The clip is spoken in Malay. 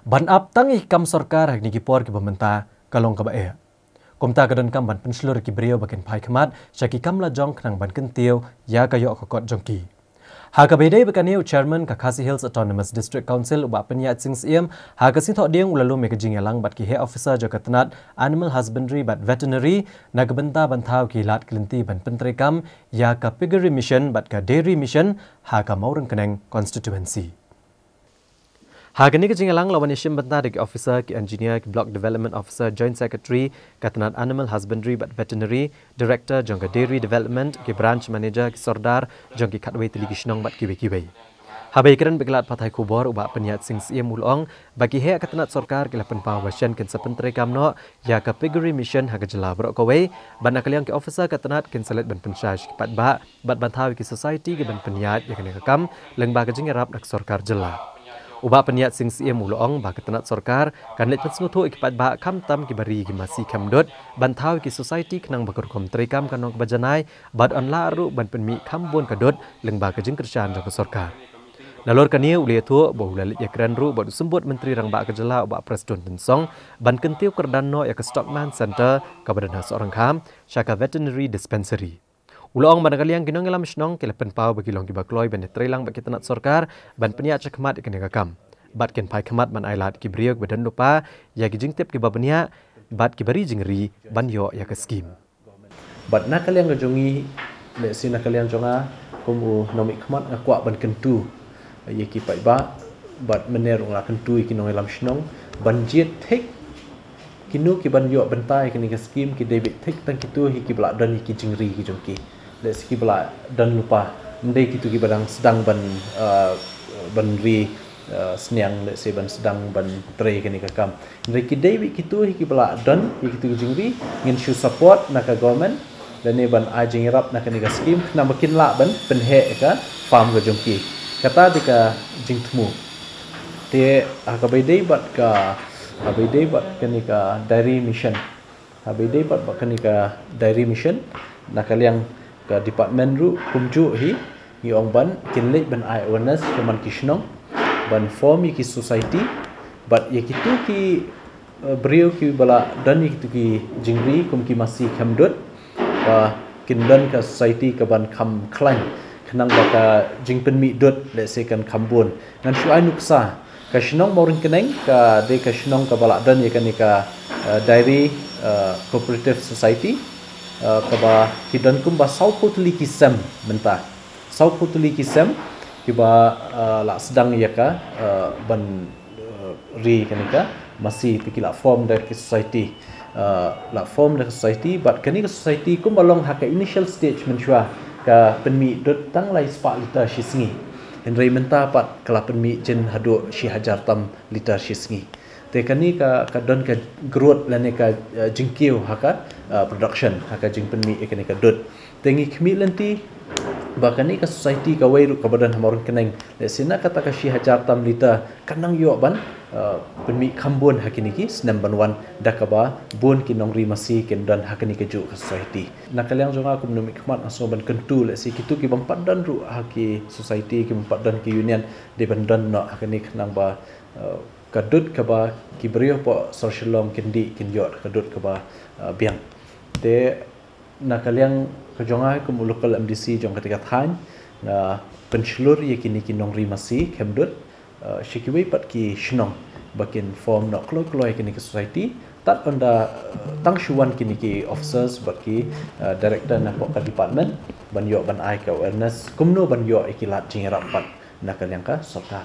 Ban ap tangi kam sarkar hak niki por ki pemerintah kalong ka bae. Komta kadon kam ban penselur ki brio bakin pai kemat syaki kam la jong knang ban kentiu ya kayok kokot jongki. Haka bedai bekaniu chairman ka Khasi Hills Autonomous District Council uba penyat sing siem haka sing thok dieng ulalu me kejing yalang bat ki head officer jakatanat animal husbandry bat veterinary nagbenta bantau ki lat kelinti ban pentre kam ya ka piggery mission bat ka dairy mission haka maureng keneng constituency. Haga ni kejing yalang lawan isim benta dik officer ki engineer ki block development officer joint secretary katanat animal husbandry but veterinary director jong ka dairy development ki branch manager ki sordar jong ki khatwei tili ki shnong bat ki wei. Habai keren begelat pathai kubor uba penyat sing siem ulong bagi he katanat sarkar ki lapen paw wasyan ken sepentre kamno ya ka piggery mission haga jela brok kawei ban akaliang ki officer katanat ken selet ban pensyaj ki patba bat banthawi ki society ki ban penyat ya ken kam lengba kejing rap dak sarkar jela. Uba penyat sing siem ulong ba ketenat sarkar kan let pensngutu ikipat ba kam tam ki bari ki masi kamdot bantau ki society kenang bakur kom trikam kanong bajanai bad on laru ban penmi kambon kadot lengba kejing kerjaan jong sarkar. Nalor kania ulia tu bo lalit ya kran ru bad sembut menteri rang ba kejela uba presiden tensong ban kentiu kerdanno ya ke Stockman Center ka badan seorang kam syaka veterinary dispensary. Ulong manakali yang kinong ngelam snong kila penpau bagi long kibakloi ban trelang bagi tenat sarkar ban penia cekmat ikan kam bat ken pai kemat man ailat ki briok badan lupa ya ki jingtep ki babania bat ki bari jingri ban yo ya ke skim bat nakali yang gajongi le si nakali yang jonga komu nomik kemat ngakwa ban kentu ya ki pai ba bat menerung la kentu kinong ngelam snong ban jet tek kinu ki ban yo bentai kini ke skim ki debit tek tang kitu hi ki blak dan ki jingri ki jongki le ski bela dan lupa ndai kitu ki badang sedang ban ri seniang le se ban sedang ban tre kini ka kam ndai ki dei kitu ki bela dan kitu jingri ngin shu support naka government dan ne ban ajing rap naka ni ka skim na makin la ban penhe ka farm ga jongki kata dika jingtmu te akabai dei bat ka abai dei bat kani ka dairy mission abai dei bat kani ka dairy mission nakaliang ke department ru kumju hi ong ban kinlek ban ai awareness keman kisnong ban form ki society but ye kitu ki brio ki bala dan ye kitu ki jingri kum ki masi khamdot ba kindan ka society ka ban kham klang khnang ba ka jingpen mi dot le se kan khambon ngan shu ai nuksa ka shnong morin keneng ka de ka shnong ka bala dan ye kan ka dairy cooperative society kaba kidan kumba sau putli kisam mentah sau putli kisam kiba la sedang ya ka ban ri kanika masih pikila form dari society la form dari society but kanika society kumba long haka initial stage menshua ka penmi dot tang lai spa liter shisngi henry mentah pat kala penmi jen hadu shi hajar tam liter shisngi tekani ka don ka growth lane ka jingkiu haka production haka jingpen mi ekani ka dot tengi khmi lenti bakani ka society ka wairu ka badan hamorun keneng le sina kata ka shi hajar tam liter kanang yo ban penmi khambon hakini ki snam ban wan dakaba bon ki nongri masi ken dan hakani ka ju ka society nakaliang jonga kum nomi khmat aso ban kentu le si kitu ki bampat dan ru haki society ki bampat dan ki union de ban dan no hakani khnang ba kadut kaba kibrio po socialom kendi kinjot kadut kaba biang te nakaliang kejonga kum local MDC jong ketika than na penslur ye kini kinong rimasi kemdut shikiwi pat ki shnong bakin form no kloi kini ke society tat onda tang shuan kini ki officers baki director na ka department ban yo ban ai ka awareness kumno ban yo ikilat jingrap pat nakaliang ka sarkar